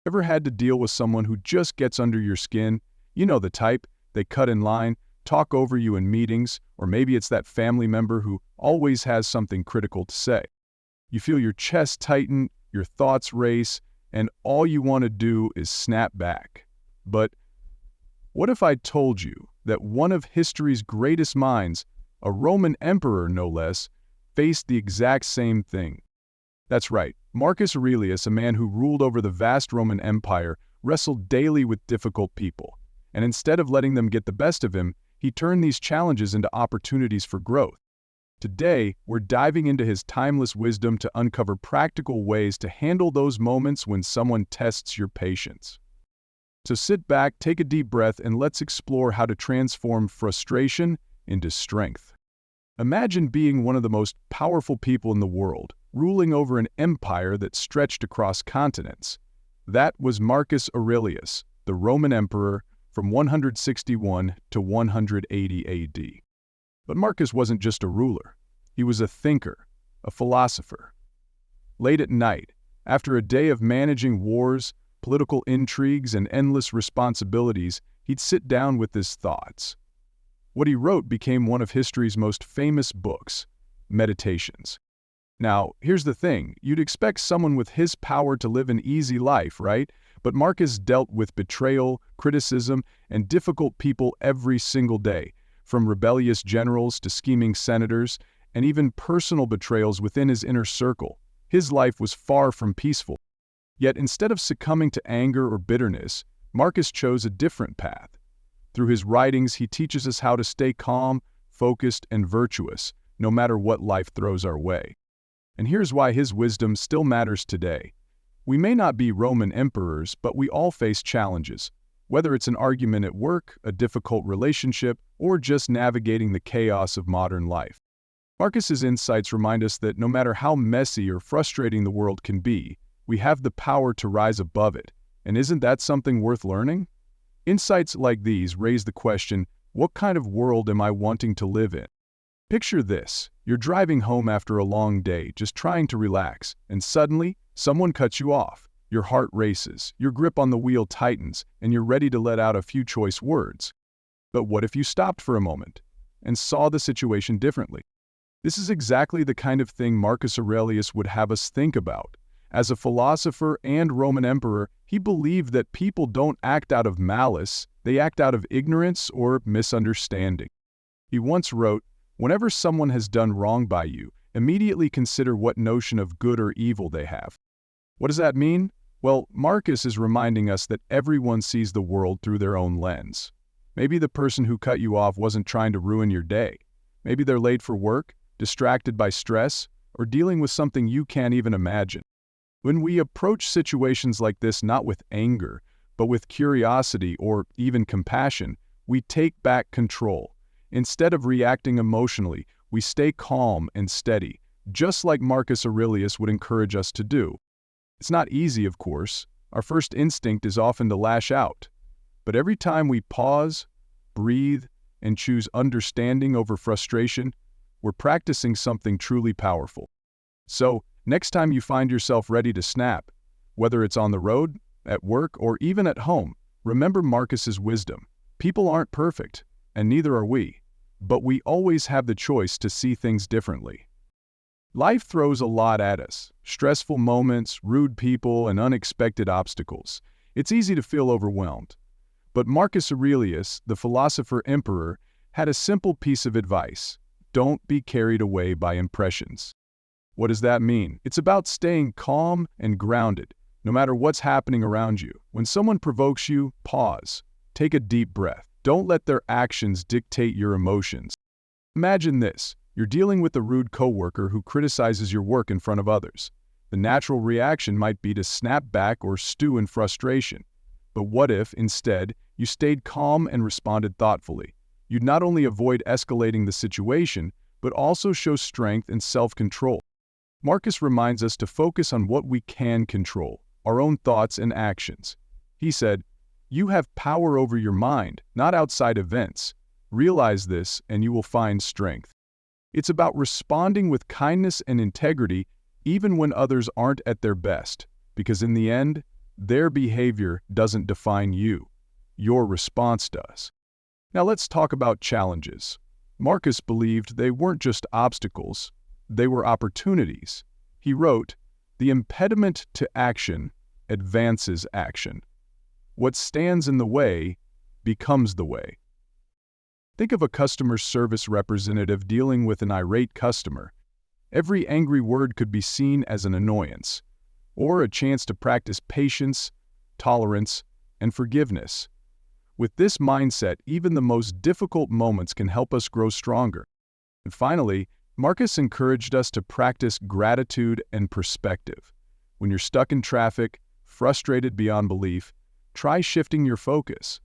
Ever had to deal with someone who just gets under your skin? You know the type. They cut in line, talk over you in meetings, or maybe it's that family member who always has something critical to say. You feel your chest tighten, your thoughts race, and all you want to do is snap back. But what if I told you that one of history's greatest minds, a Roman emperor no less, faced the exact same thing? That's right, Marcus Aurelius, a man who ruled over the vast Roman Empire, wrestled daily with difficult people. And instead of letting them get the best of him, he turned these challenges into opportunities for growth. Today, we're diving into his timeless wisdom to uncover practical ways to handle those moments when someone tests your patience. So sit back, take a deep breath, and let's explore how to transform frustration into strength. Imagine being one of the most powerful people in the world, ruling over an empire that stretched across continents. That was Marcus Aurelius, the Roman emperor, from 161 to 180 AD. But Marcus wasn't just a ruler. He was a thinker, a philosopher. Late at night, after a day of managing wars, political intrigues, and endless responsibilities, he'd sit down with his thoughts. What he wrote became one of history's most famous books, Meditations. Now, here's the thing. You'd expect someone with his power to live an easy life, right? But Marcus dealt with betrayal, criticism, and difficult people every single day, from rebellious generals to scheming senators, and even personal betrayals within his inner circle. His life was far from peaceful. Yet instead of succumbing to anger or bitterness, Marcus chose a different path. Through his writings, he teaches us how to stay calm, focused, and virtuous, no matter what life throws our way. And here's why his wisdom still matters today. We may not be Roman emperors, but we all face challenges. Whether it's an argument at work, a difficult relationship, or just navigating the chaos of modern life. Marcus's insights remind us that no matter how messy or frustrating the world can be, we have the power to rise above it. And isn't that something worth learning? Insights like these raise the question, what kind of world am I wanting to live in? Picture this. You're driving home after a long day, just trying to relax, and suddenly, someone cuts you off. Your heart races, your grip on the wheel tightens, and you're ready to let out a few choice words. But what if you stopped for a moment and saw the situation differently? This is exactly the kind of thing Marcus Aurelius would have us think about. As a philosopher and Roman emperor, he believed that people don't act out of malice, they act out of ignorance or misunderstanding. He once wrote, "Whenever someone has done wrong by you, immediately consider what notion of good or evil they have." What does that mean? Well, Marcus is reminding us that everyone sees the world through their own lens. Maybe the person who cut you off wasn't trying to ruin your day. Maybe they're late for work, distracted by stress, or dealing with something you can't even imagine. When we approach situations like this not with anger, but with curiosity or even compassion, we take back control. Instead of reacting emotionally, we stay calm and steady, just like Marcus Aurelius would encourage us to do. It's not easy, of course. Our first instinct is often to lash out. But every time we pause, breathe, and choose understanding over frustration, we're practicing something truly powerful. So, next time you find yourself ready to snap, whether it's on the road, at work, or even at home, remember Marcus's wisdom. People aren't perfect, and neither are we. But we always have the choice to see things differently. Life throws a lot at us, stressful moments, rude people, and unexpected obstacles. It's easy to feel overwhelmed. But Marcus Aurelius, the philosopher-emperor, had a simple piece of advice. Don't be carried away by impressions. What does that mean? It's about staying calm and grounded, no matter what's happening around you. When someone provokes you, pause. Take a deep breath. Don't let their actions dictate your emotions. Imagine this. You're dealing with a rude coworker who criticizes your work in front of others. The natural reaction might be to snap back or stew in frustration. But what if, instead, you stayed calm and responded thoughtfully? You'd not only avoid escalating the situation, but also show strength and self-control. Marcus reminds us to focus on what we can control, our own thoughts and actions. He said, "You have power over your mind, not outside events. Realize this, and you will find strength." It's about responding with kindness and integrity even when others aren't at their best, because in the end, Their behavior doesn't define you. Your response does. Now let's talk about challenges. Marcus believed they weren't just obstacles, they were opportunities. He wrote, "The impediment to action advances action. What stands in the way becomes the way." Think of a customer service representative dealing with an irate customer. Every angry word could be seen as an annoyance, or a chance to practice patience, tolerance, and forgiveness. With this mindset, even the most difficult moments can help us grow stronger. And finally, Marcus encouraged us to practice gratitude and perspective. When you're stuck in traffic, frustrated beyond belief, try shifting your focus.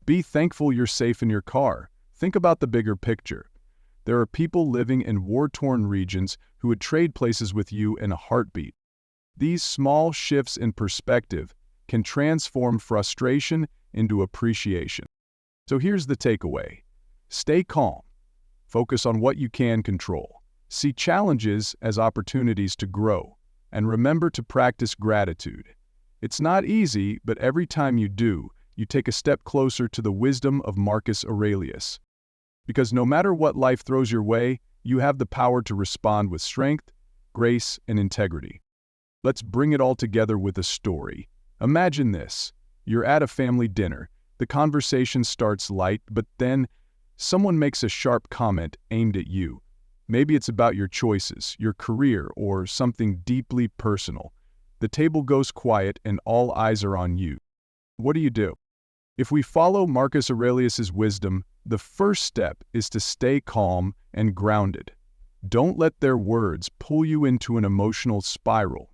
Be thankful you're safe in your car. Think about the bigger picture. There are people living in war-torn regions who would trade places with you in a heartbeat. These small shifts in perspective can transform frustration into appreciation. So here's the takeaway. Stay calm. Focus on what you can control. See challenges as opportunities to grow. And remember to practice gratitude. It's not easy, but every time you do, you take a step closer to the wisdom of Marcus Aurelius. Because no matter what life throws your way, you have the power to respond with strength, grace, and integrity. Let's bring it all together with a story. Imagine this. You're at a family dinner. The conversation starts light, but then someone makes a sharp comment aimed at you. Maybe it's about your choices, your career, or something deeply personal. The table goes quiet and all eyes are on you. What do? If we follow Marcus Aurelius's wisdom, the first step is to stay calm and grounded. Don't let their words pull you into an emotional spiral.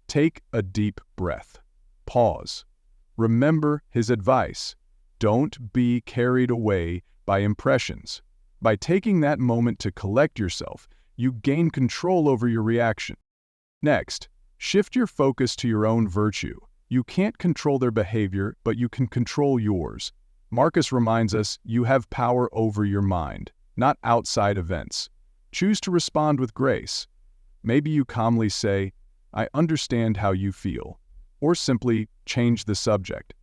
Take a deep breath. Pause. Remember his advice. Don't be carried away by impressions. By taking that moment to collect yourself, you gain control over your reaction. Next, shift your focus to your own virtue. You can't control their behavior, but you can control yours. Marcus reminds us you have power over your mind, not outside events. Choose to respond with grace. Maybe you calmly say, "I understand how you feel," or simply change the subject.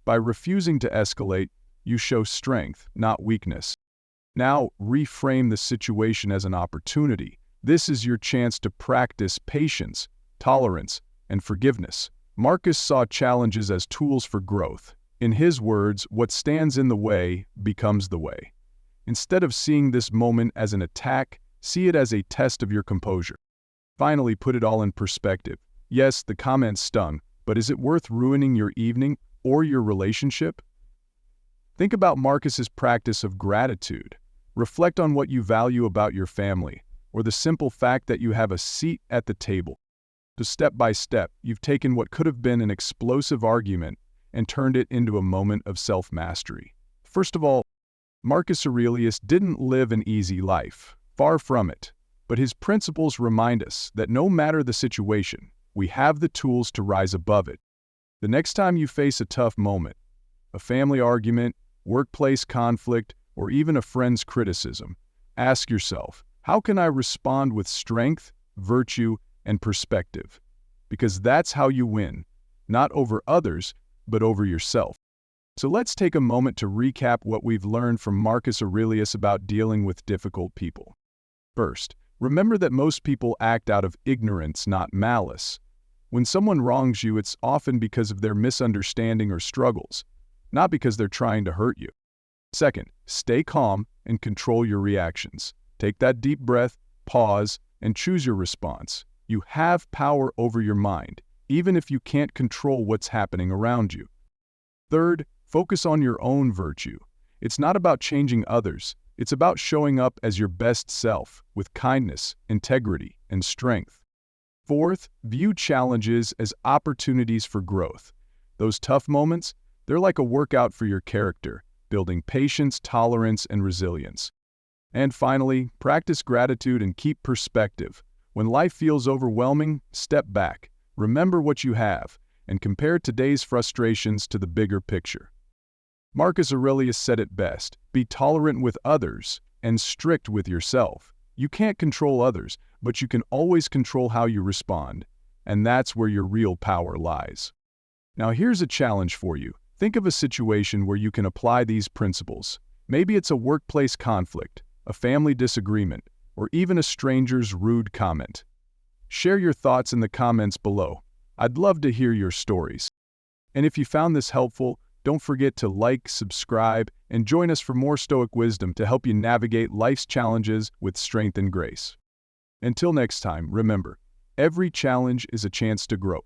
By refusing to escalate, you show strength, not weakness. Now, reframe the situation as an opportunity. This is your chance to practice patience, tolerance, and forgiveness. Marcus saw challenges as tools for growth. In his words, what stands in the way becomes the way. Instead of seeing this moment as an attack, see it as a test of your composure. Finally, put it all in perspective. Yes, the comment stung, but is it worth ruining your evening or your relationship? Think about Marcus's practice of gratitude. Reflect on what you value about your family, or the simple fact that you have a seat at the table. So step by step, you've taken what could have been an explosive argument and turned it into a moment of self-mastery. First of all, Marcus Aurelius didn't live an easy life. Far from it. But his principles remind us that no matter the situation, we have the tools to rise above it. The next time you face a tough moment, a family argument, workplace conflict, or even a friend's criticism, ask yourself, how can I respond with strength, virtue, and perspective? Because that's how you win, not over others, but over yourself. So let's take a moment to recap what we've learned from Marcus Aurelius about dealing with difficult people. First, remember that most people act out of ignorance, not malice. When someone wrongs you, it's often because of their misunderstanding or struggles, not because they're trying to hurt you. Second, stay calm and control your reactions. Take that deep breath, pause, and choose your response. You have power over your mind, even if you can't control what's happening around you. Third, focus on your own virtue. It's not about changing others. It's about showing up as your best self, with kindness, integrity, and strength. Fourth, view challenges as opportunities for growth. Those tough moments, they're like a workout for your character, building patience, tolerance, and resilience. And finally, practice gratitude and keep perspective. When life feels overwhelming, step back, remember what you have, and compare today's frustrations to the bigger picture. Marcus Aurelius said it best, be tolerant with others and strict with yourself. You can't control others, but you can always control how you respond, and that's where your real power lies. Now here's a challenge for you. Think of a situation where you can apply these principles. Maybe it's a workplace conflict, a family disagreement, or even a stranger's rude comment. Share your thoughts in the comments below. I'd love to hear your stories. And if you found this helpful, don't forget to like, subscribe, and join us for more Stoic wisdom to help you navigate life's challenges with strength and grace. Until next time, remember, every challenge is a chance to grow.